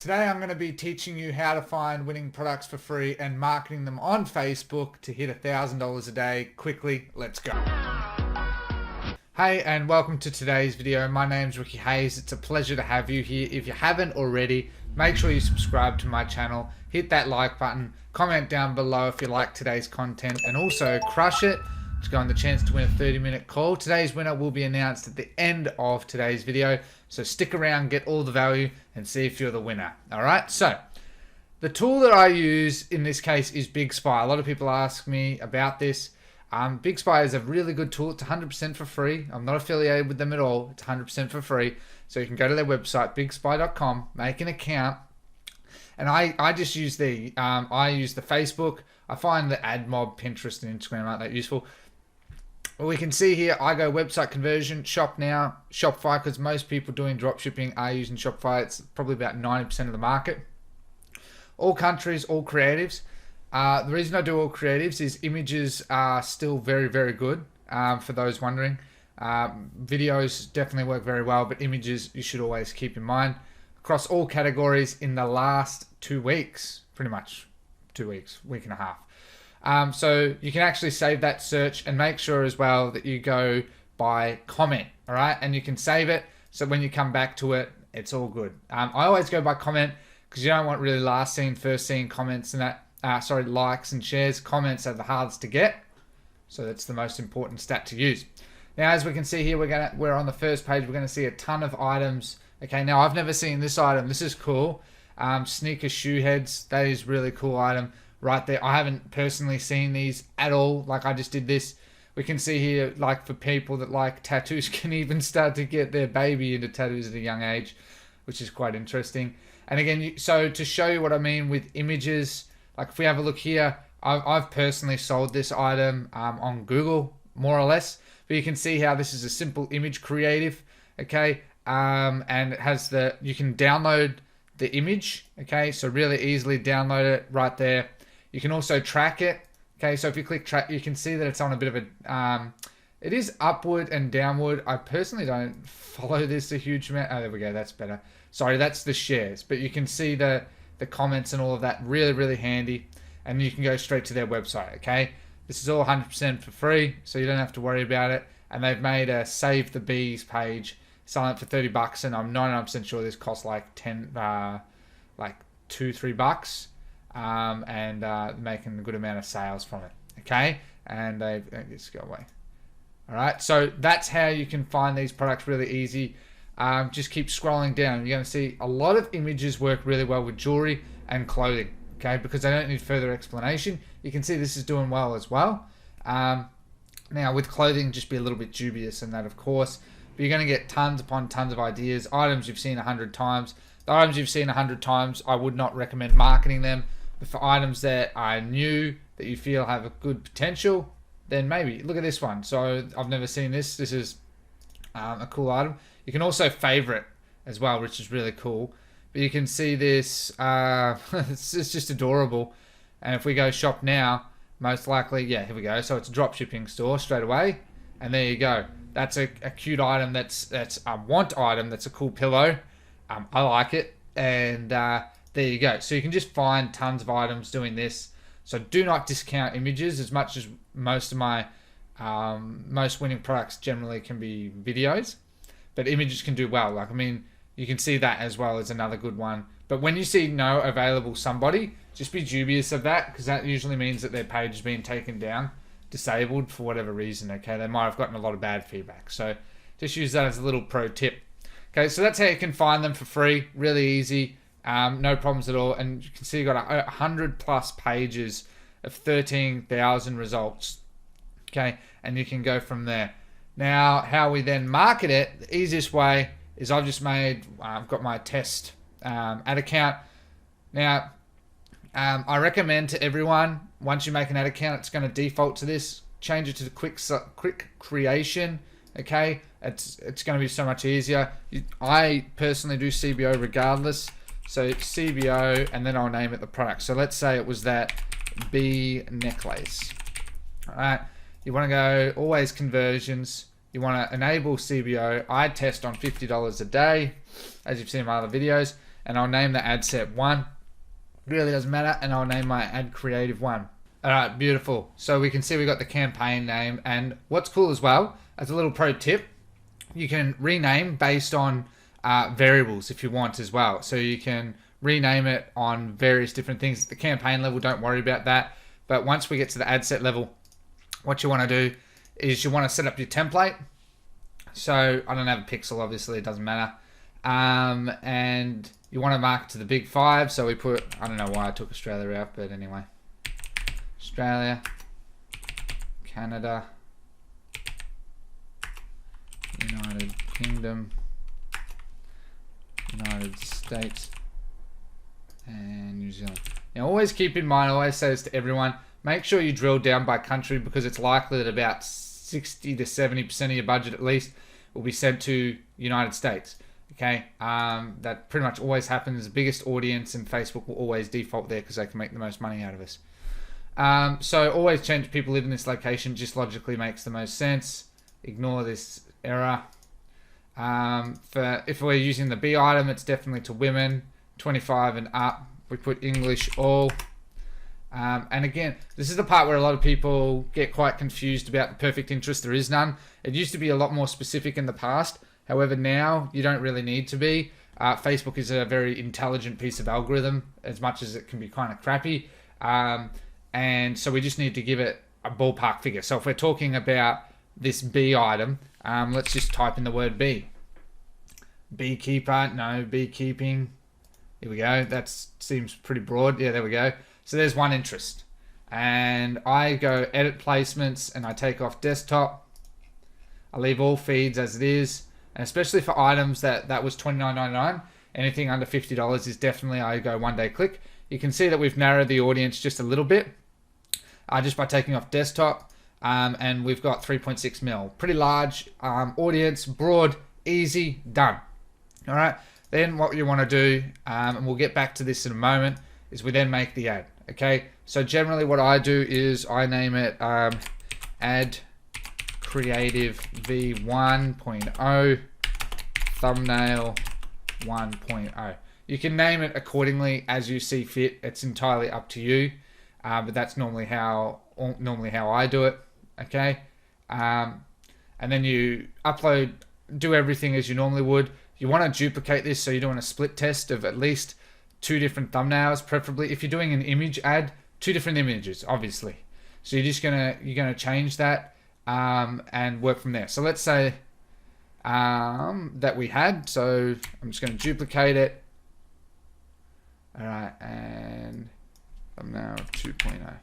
Today I'm going to be teaching you how to find winning products for free and marketing them on Facebook to hit $1,000 a day quickly. Let's go. Hey, and welcome to today's video. My name's Ricky Hayes. It's a pleasure to have you here. If you haven't already, make sure you subscribe to my channel, hit that like button, comment down below if you like today's content, and also crush it to go on the chance to win a 30-minute call. Today's winner will be announced at the end of today's video, so stick around, get all the value, and see if you're the winner. Alright, so the tool that I use in this case is Bigspire. A lot of people ask me about this. Bigspire is a really good tool. It's 100% for free. I'm not affiliated with them at all. It's 100% for free. So you can go to their website, bigspire.com, make an account, and I just use I use the Facebook. I find the AdMob, Pinterest, and Instagram aren't that useful. Well, we can see here, I go website conversion, shop now, Shopify, because most people doing dropshipping are using Shopify. It's probably about 90% of the market. All countries, all creatives. The reason I do all creatives is images are still very, very good, for those wondering. Videos definitely work very well, but images you should always keep in mind. Across all categories in the last 2 weeks, pretty much 2 weeks, week and a half. So you can actually save that search and make sure as well that you go by comment, all right? And you can save it so when you come back to it, it's all good. I always go by comment because you don't want really last seen, first seen comments and that, likes and shares. Comments are the hardest to get, so that's the most important stat to use. Now, as we can see here, we're on the first page. We're gonna see a ton of items. Okay, now I've never seen this item. This is cool. Sneaker shoe heads. That is really cool item right there. I haven't personally seen these at all. Like, I just did this. We can see here, like, for people that like tattoos, can even start to get their baby into tattoos at a young age, which is quite interesting. And again, so to show you what I mean with images, like if we have a look here, I've personally sold this item on Google, more or less. But you can see how this is a simple image creative, okay? And it has you can download the image, okay? So really easily download it right there. You can also track it, okay? So if you click track, you can see that it's on a bit of a, it is upward and downward. I personally don't follow this a huge amount. Oh, there we go, that's better. Sorry, that's the shares, but you can see the comments and all of that, really, really handy. And you can go straight to their website, okay? This is all 100% for free, so you don't have to worry about it. And they've made a Save the Bees page, selling it for $30, and I'm 99% sure this costs like $2-3. And making a good amount of sales from it, okay? And they just go away. All right, so that's how you can find these products really easy. Just keep scrolling down. You're going to see a lot of images work really well with jewelry and clothing, okay? Because they don't need further explanation. You can see this is doing well as well. Now with clothing, just be a little bit dubious in that, of course. But you're going to get tons upon tons of ideas, items you've seen 100 times. The items you've seen 100 times, I would not recommend marketing them. But for items that are new, that you feel have a good potential, then maybe. Look at this one. So I've never seen this. This is a cool item. You can also favorite as well, which is really cool. But you can see this, it's just adorable. And if we go shop now, most likely, yeah, here we go. So it's a drop shipping store straight away. And there you go. That's a cute item. That's a want item. That's a cool pillow. I like it. And there you go. So you can just find tons of items doing this. So do not discount images as much as most of my most winning products generally can be videos. But images can do well. Like, I mean, you can see that as well as another good one. But when you see no available somebody, just be dubious of that, because that usually means that their page has been taken down, disabled for whatever reason, okay? They might have gotten a lot of bad feedback. So just use that as a little pro tip. Okay, so that's how you can find them for free. Really easy. No problems at all. And you can see you've got 100 plus pages of 13,000 results. Okay, and you can go from there. Now, how we then market it, the easiest way is I've got my test ad account. Now, I recommend to everyone, once you make an ad account, it's going to default to this. Change it to the quick creation. Okay, it's going to be so much easier. I personally do CBO regardless. So CBO, and then I'll name it the product. So let's say it was that bee necklace. All right, you want to go always conversions. You want to enable CBO. I test on $50 a day, as you've seen in my other videos. and I'll name the ad set 1. Really doesn't matter, and I'll name my ad creative 1. Alright, beautiful. So we can see we got the campaign name, and what's cool as well, as a little pro tip, you can rename based on variables if you want as well. So you can rename it on various different things. At the campaign level, don't worry about that. But once we get to the ad set level, what you want to do is you want to set up your template. So I don't have a pixel, obviously, it doesn't matter. And you want to mark it to the big 5. So we put, I don't know why I took Australia out, but anyway. Australia, Canada, United Kingdom, United States, and New Zealand. Now always keep in mind, I always say this to everyone, make sure you drill down by country, because it's likely that about 60 to 70% of your budget at least will be sent to United States. Okay, that pretty much always happens. The biggest audience, and Facebook will always default there because they can make the most money out of us. So always change people live in this location, just logically makes the most sense. Ignore this error. If we're using the B item, it's definitely to women, 25 and up. We put English all. And again, this is the part where a lot of people get quite confused about the perfect interest. There is none. It used to be a lot more specific in the past. However, now you don't really need to be. Facebook is a very intelligent piece of algorithm, as much as it can be kind of crappy. And so we just need to give it a ballpark figure. So if we're talking about this B item, let's just type in the word bee. Beekeeper, no, beekeeping. Here we go. That seems pretty broad. Yeah, there we go. So there's one interest. And I go edit placements and I take off desktop. I leave all feeds as it is. And especially for items that was $29.99, anything under $50 is definitely, I go one day click. You can see that we've narrowed the audience just a little bit just by taking off desktop. And we've got 3.6 mil. Pretty large audience, broad, easy, done. All right. Then what you want to do, and we'll get back to this in a moment, is we then make the ad. Okay. So generally what I do is I name it ad creative v 1.0 thumbnail 1.0. You can name it accordingly as you see fit. It's entirely up to you. But that's normally how I do it. Okay. And then you upload, do everything as you normally would. You want to duplicate this, so you're doing a split test of at least 2 different thumbnails, preferably. If you're doing an image ad, 2 different images, obviously. So you're gonna change that and work from there. So let's say that we had. So I'm just going to duplicate it. All right, and thumbnail 2.0.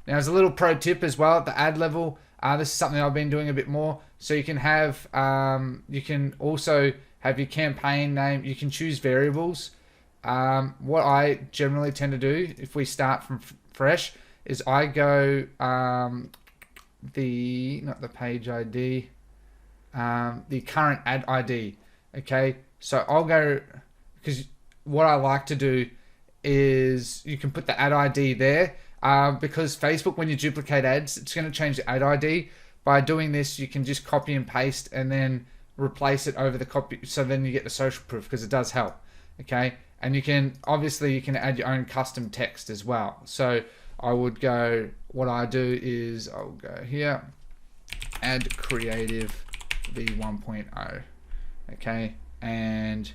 Now, as a little pro tip as well at the ad level, this is something I've been doing a bit more. So you can have, you can also have your campaign name. You can choose variables. What I generally tend to do, if we start from fresh, is I go not the page ID, the current ad ID. Okay, so I'll go, because what I like to do is you can put the ad ID there. Because Facebook, when you duplicate ads, it's going to change the ad ID. By doing this, you can just copy and paste and then replace it over the copy. So then you get the social proof, because it does help. Okay. And you can add your own custom text as well. So I would go, what I do is I'll go here, add creative v1.0. Okay. And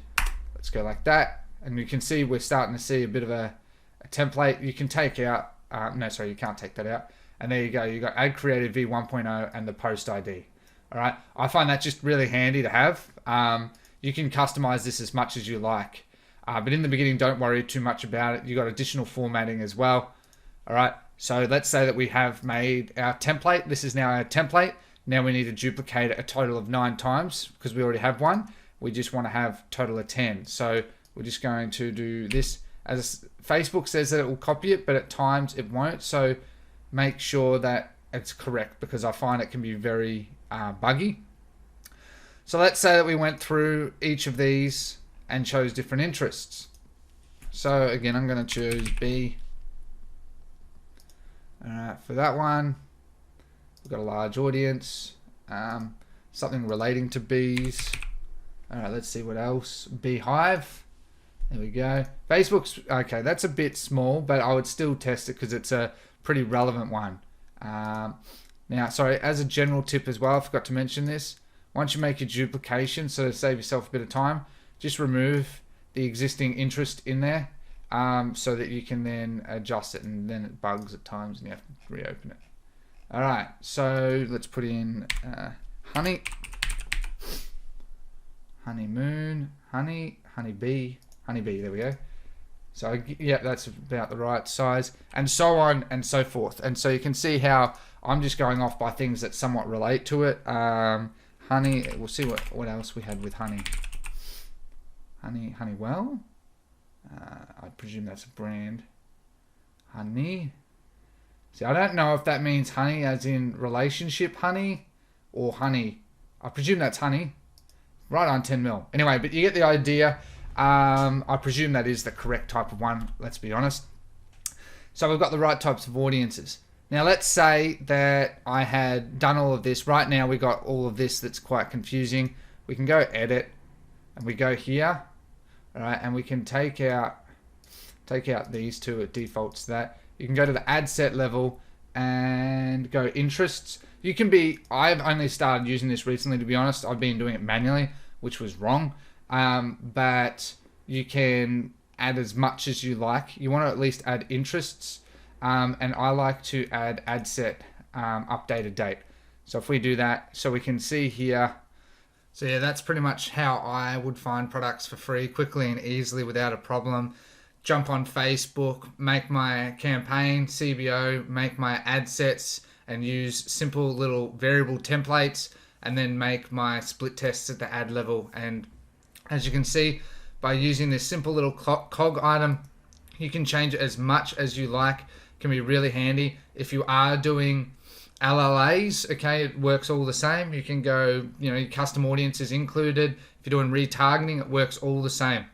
let's go like that. And you can see we're starting to see a bit of a template. You can take out, no, sorry, you can't take that out. And there you go. You got add creative v1.0 and the post ID. All right. I find that just really handy to have. You can customize this as much as you like. But in the beginning, don't worry too much about it. You got additional formatting as well. All right. So let's say that we have made our template. This is now our template. Now we need to duplicate it a total of 9 times because we already have one. We just want to have a total of 10. So we're just going to do this. As Facebook says that it will copy it, but at times it won't. So make sure that it's correct, because I find it can be very buggy. So let's say that we went through each of these and chose different interests. So again, I'm going to choose B. For that one, we've got a large audience, something relating to bees. All right, let's see what else. Beehive. There we go. Facebook's okay. That's a bit small, but I would still test it because it's a pretty relevant one. Now, sorry, as a general tip as well, I forgot to mention this. Once you make your duplication, so to save yourself a bit of time, just remove the existing interest in there, so that you can then adjust it, and then it bugs at times and you have to reopen it. All right, so let's put in honey, honeymoon, honeybee. There we go. So yeah, that's about the right size, and so on and so forth. And so you can see how I'm just going off by things that somewhat relate to it. Honey, we'll see what else we had with honey. Honeywell. I presume that's a brand. Honey. See, I don't know if that means honey as in relationship honey or honey. I presume that's honey. Right on 10 mil. Anyway, but you get the idea. I presume that is the correct type of one, let's be honest. So we've got the right types of audiences. Now let's say that I had done all of this. Right now we got all of this that's quite confusing. We can go edit and we go here. All right, and we can take out these two. It defaults to that. You can go to the ad set level and go interests. You can be, I've only started using this recently, to be honest. I've been doing it manually, which was wrong. But you can add as much as you like. You want to at least add interests. And I like to add ad set updated date. So if we do that, so we can see here. So yeah, that's pretty much how I would find products for free quickly and easily without a problem. Jump on Facebook, make my campaign, CBO, make my ad sets, and use simple little variable templates, and then make my split tests at the ad level. And as you can see, by using this simple little cog item, you can change it as much as you like. It can be really handy. If you are doing LLAs, okay, it works all the same. You can go, custom audiences included. If you're doing retargeting, it works all the same.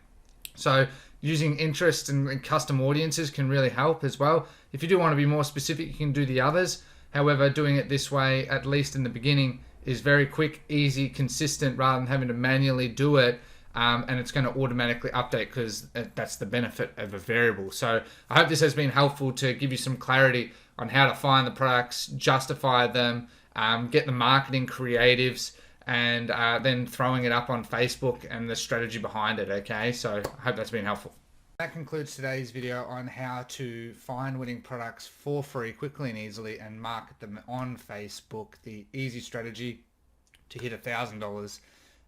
So using interest and custom audiences can really help as well. If you do want to be more specific, you can do the others. However, doing it this way, at least in the beginning, is very quick, easy, consistent, rather than having to manually do it. And it's going to automatically update because that's the benefit of a variable. So I hope this has been helpful to give you some clarity on how to find the products, justify them, get the marketing creatives, and then throwing it up on Facebook and the strategy behind it, okay? So I hope that's been helpful. That concludes today's video on how to find winning products for free quickly and easily and market them on Facebook, the easy strategy to hit $1,000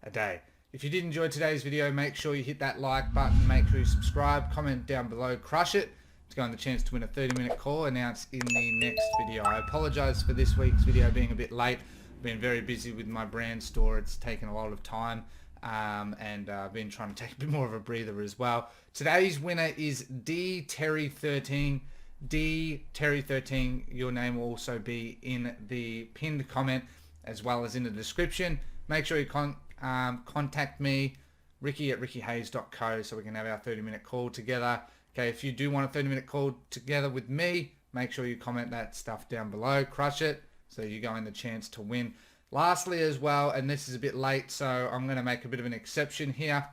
a day. If you did enjoy today's video, make sure you hit that like button, make sure you subscribe, comment down below, crush it to go on the chance to win a 30-minute call announced in the next video. I apologize for this week's video being a bit late. I've been very busy with my brand store. It's taken a lot of time, and I've been trying to take a bit more of a breather as well. Today's winner is DTerry13. DTerry13, your name will also be in the pinned comment as well as in the description. Make sure you contact me, ricky@rickyhayes.co, so we can have our 30-minute call together. Okay, if you do want a 30-minute call together with me, make sure you comment that stuff down below, crush it, so you go in the chance to win. Lastly as well, and this is a bit late, so I'm going to make a bit of an exception here.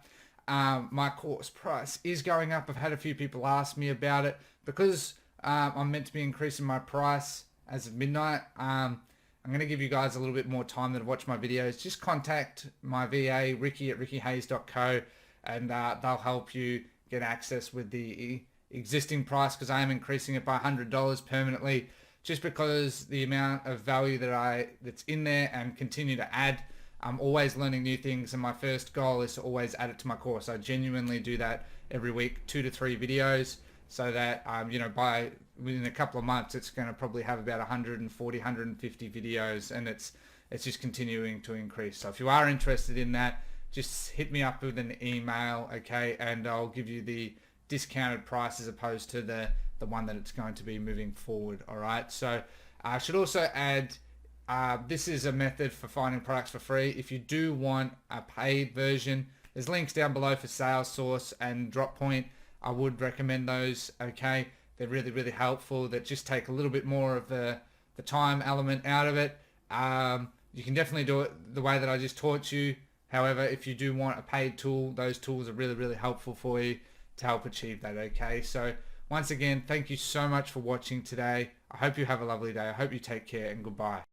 My course price is going up. I've had a few people ask me about it. Because I'm meant to be increasing my price as of midnight, I'm going to give you guys a little bit more time to watch my videos. Just contact my VA, ricky@rickyhayes.co, and they'll help you get access with the existing price, because I am increasing it by $100 permanently, just because the amount of value that's in there and continue to add. I'm always learning new things, and my first goal is to always add it to my course. I genuinely do that every week, 2 to 3 videos, so that by within a couple of months it's going to probably have about 140, 150 videos, and it's just continuing to increase. So if you are interested in that, just hit me up with an email, okay, and I'll give you the discounted price as opposed to the one that it's going to be moving forward. All right, so I should also add, this is a method for finding products for free. If you do want a paid version, there's links down below for Salesforce and Droppoint. I would recommend those, okay? They're really, really helpful. That just take a little bit more of the time element out of it. You can definitely do it the way that I just taught you. However, if you do want a paid tool, those tools are really, really helpful for you. to help achieve that, okay? So once again, thank you so much for watching today. I hope you have a lovely day. I hope you take care, and goodbye.